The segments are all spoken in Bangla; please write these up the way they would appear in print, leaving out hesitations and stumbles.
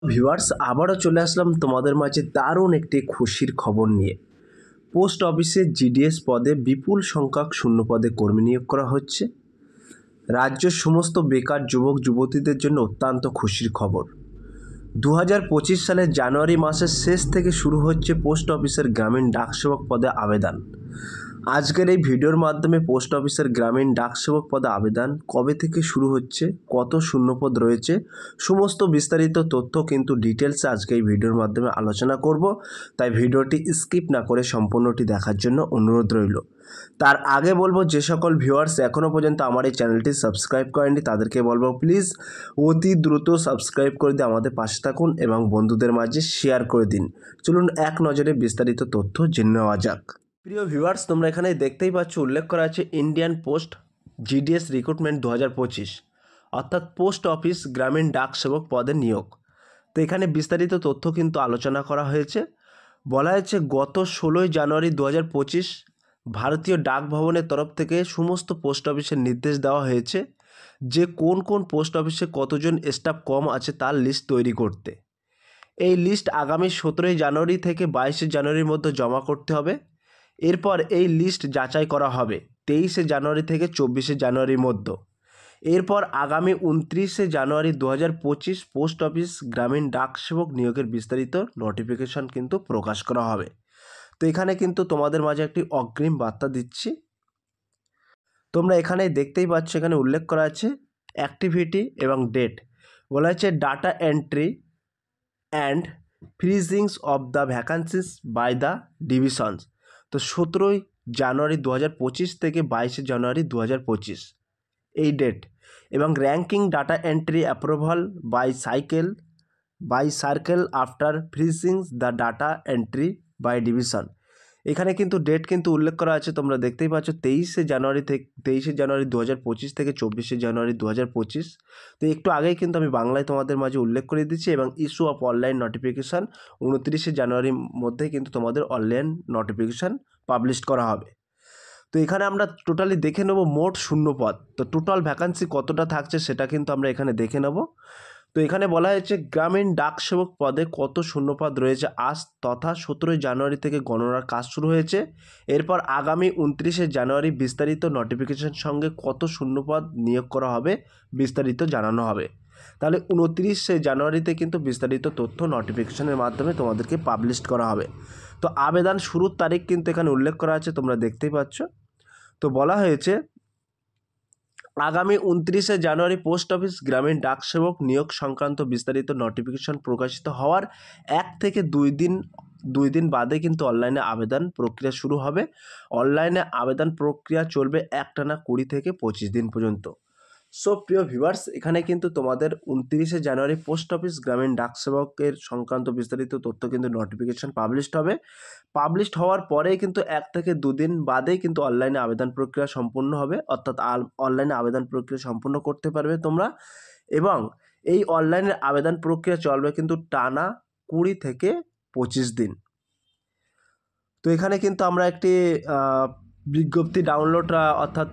ভিউয়ার্স আবারও চলে আসলাম তোমাদের মাঝে দারুণ একটি খুশির খবর নিয়ে। পোস্ট অফিসে জিডিএস পদে বিপুল সংখ্যক শূন্যপদে কর্মী নিয়োগ করা হচ্ছে। রাজ্যের সমস্ত বেকার যুবক যুবতীদের জন্য অত্যন্ত খুশির খবর। 2025 সালের জানুয়ারি মাসের শেষ থেকে শুরু হচ্ছে পোস্ট অফিসের গ্রামীণ ডাকসেবক পদে আবেদন। আজকের এই ভিডিওর মাধ্যমে পোস্ট অফিসের গ্রামীণ ডাকসেবক পদে আবেদন কবে থেকে শুরু হচ্ছে, কত শূন্যপদ রয়েছে, সমস্ত বিস্তারিত তথ্য কিন্তু ডিটেলসে আজকে এই ভিডিওর মাধ্যমে আলোচনা করব। তাই ভিডিওটি স্কিপ না করে সম্পূর্ণটি দেখার জন্য অনুরোধ রইল। তার আগে বলবো, যে সকল ভিউয়ার্স এখনও পর্যন্ত আমার এই চ্যানেলটি সাবস্ক্রাইব করেননি তাদেরকে বলবো প্লিজ অতি দ্রুত সাবস্ক্রাইব করে দিয়ে আমাদের পাশে থাকুন এবং বন্ধুদের মাঝে শেয়ার করে দিন। চলুন এক নজরে বিস্তারিত তথ্য জেনে নেওয়া যাক। প্রিয় ভিউয়ার্স, তোমরা এখানে দেখতেই পাচ্ছ উল্লেখ করা আছে ইন্ডিয়ান পোস্ট জিডিএস রিক্রুটমেন্ট 2025, অর্থাৎ পোস্ট অফিস গ্রামীণ ডাক সেবক পদে নিয়োগ। তো এখানে বিস্তারিত তথ্য কিন্তু আলোচনা করা হয়েছে। বলা হয়েছে গত 16ই জানুয়ারি 2025 ভারতীয় ডাক ভবনের তরফ থেকে সমস্ত পোস্ট অফিসের নির্দেশ দেওয়া হয়েছে যে কোন কোন পোস্ট অফিসে কতজন স্টাফ কম আছে তার লিস্ট তৈরি করতে। এই লিস্ট আগামী 17ই জানুয়ারি থেকে 22শে জানুয়ারির মধ্যে জমা করতে হবে। এরপর এই লিস্ট যাচাই করা হবে 23শে জানুয়ারি থেকে 24শে জানুয়ারির মধ্যে। এরপর আগামী 29শে জানুয়ারি 2025 পোস্ট অফিস গ্রামীণ ডাক সেবক নিয়োগের বিস্তারিত নোটিফিকেশন কিন্তু প্রকাশ করা হবে। তো এখানে কিন্তু তোমাদের মাঝে একটি অগ্রিম বার্তা দিচ্ছি। তোমরা এখানে দেখতেই পাচ্ছ, এখানে উল্লেখ করা আছে অ্যাক্টিভিটি এবং ডেট। বলা আছে data entry and freezings of the vacancies by the divisions. তো 17ই জানুয়ারি 2025 থেকে 22শে জানুয়ারি 2025 এই ডেট। এবং ranking data entry approval by circle after freezings the data entry by division. এখানে কিন্তু ডেট কিন্তু উল্লেখ করা আছে, তোমরা দেখতেই পাচ্ছ 23শে জানুয়ারি 2025 থেকে 24শে জানুয়ারি 2025। তো একটু আগেই কিন্তু আমি বাংলায় তোমাদের মাঝে উল্লেখ করে দিচ্ছি। এবং ইস্যু অফ অনলাইন নোটিফিকেশান 29শে জানুয়ারির মধ্যে কিন্তু তোমাদের অনলাইন নোটিফিকেশান পাবলিশ করা হবে। তো এখানে আমরা টোটালি দেখে নেব মোট শূন্যপদ। তো টোটাল ভ্যাকান্সি কতটা থাকছে সেটা কিন্তু আমরা এখানে দেখে নেব। তো এখানে বলা হয়েছে গ্রামীণ ডাক সেবক পদে কত শূন্যপদ রয়েছে আজ তথা 17ই জানুয়ারি থেকে গণনার কাজ শুরু হয়েছে। এরপর আগামী 29শে জানুয়ারি বিস্তারিত নোটিফিকেশন সঙ্গে কত শূন্যপদ নিয়োগ করা হবে বিস্তারিত জানানো হবে। তাহলে 29শে জানুয়ারিতে কিন্তু বিস্তারিত তথ্য নোটিফিকেশনের মাধ্যমে তোমাদেরকে পাবলিশ করা হবে। তো আবেদন শুরুর তারিখ কিন্তু এখানে উল্লেখ করা আছে, তোমরা দেখতেই পাচ্ছ। তো বলা হয়েছে আগামী 29শে জানুয়ারি পোস্ট অফিস গ্রামীণ ডাক সেবক নিয়োগ সংক্রান্ত বিস্তারিত নোটিফিকেশন প্রকাশিত হওয়ার 1 থেকে 2 দিন বাদে কিন্তু অনলাইনে আবেদন প্রক্রিয়া শুরু হবে। অনলাইনে আবেদন প্রক্রিয়া চলবে একটানা 20 থেকে 25 দিন পর্যন্ত। সো প্রিয় ভিউয়ার্স, এখানে কিন্তু তোমাদের 29শে জানুয়ারি পোস্ট অফিস গ্রামীণ ডাক সেবকের সংক্রান্ত বিস্তারিত তথ্য কিন্তু নোটিফিকেশন পাবলিশড হবে। পাবলিশড হওয়ার পরেই কিন্তু 1 থেকে 2 দিন বাদেই কিন্তু অনলাইনে আবেদন প্রক্রিয়া সম্পূর্ণ হবে, অর্থাৎ অনলাইনে আবেদন প্রক্রিয়া সম্পূর্ণ করতে পারবে তোমরা। এবং এই অনলাইনে আবেদন প্রক্রিয়া চলবে কিন্তু টানা 20 থেকে 25 দিন। তো এখানে কিন্তু আমরা একটি বিজ্ঞপ্তি ডাউনলোড অর্থাৎ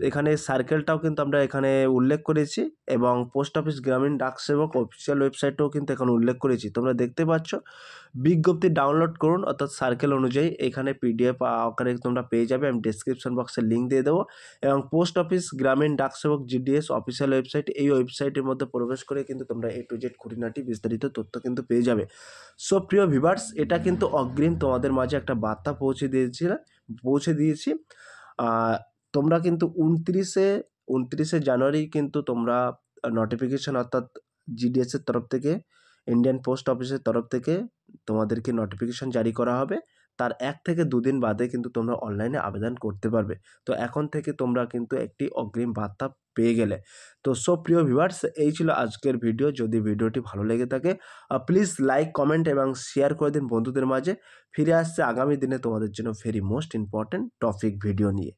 এখানে সার্কেলটাও কিন্তু আমরা এখানে উল্লেখ করেছি এবং পোস্ট অফিস গ্রামীণ ডাক সেবক অফিসিয়াল ওয়েবসাইটেও কিন্তু এখানে উল্লেখ করেছি। তোমরা দেখতে পাচ্ছ বিজ্ঞপ্তি ডাউনলোড করুন, অর্থাৎ সার্কেল অনুযায়ী এখানে পিডিএফ আকারে তোমরা পেয়ে যাবে। আমি ডেসক্রিপশন বক্সে লিঙ্ক দিয়ে দেবো। এবং পোস্ট অফিস গ্রামীণ ডাক সেবক জিডিএস অফিসিয়াল ওয়েবসাইট, এই ওয়েবসাইটের মধ্যে প্রবেশ করে কিন্তু তোমরা A to Z খুঁটিনাটি বিস্তারিত তথ্য কিন্তু পেয়ে যাবে। সো প্রিয় ভিউয়ার্স, এটা কিন্তু অগ্রিম তোমাদের মাঝে একটা বার্তা পৌঁছে দিয়েছি। তোমরা কিন্তু 29শে জানুয়ারি কিন্তু তোমরা নোটিফিকেশান অর্থাৎ জিডিএসের তরফ থেকে, ইন্ডিয়ান পোস্ট অফিসের তরফ থেকে তোমাদেরকে নোটিফিকেশান জারি করা হবে। তার 1 থেকে 2 দিন বাদে কিন্তু তোমরা অনলাইনে আবেদন করতে পারবে। তো এখন থেকে তোমরা কিন্তু একটি অগ্রিম বার্তা পেয়ে গেলে। তো সো প্রিয় ভিউয়ার্স, এই ছিল আজকের ভিডিও। যদি ভিডিওটি ভালো লেগে থাকে প্লিজ লাইক, কমেন্ট এবং শেয়ার করে দিন বন্ধুদের মাঝে। ফিরে আসছে আগামী দিনে তোমাদের জন্য very most important topic video নিয়ে।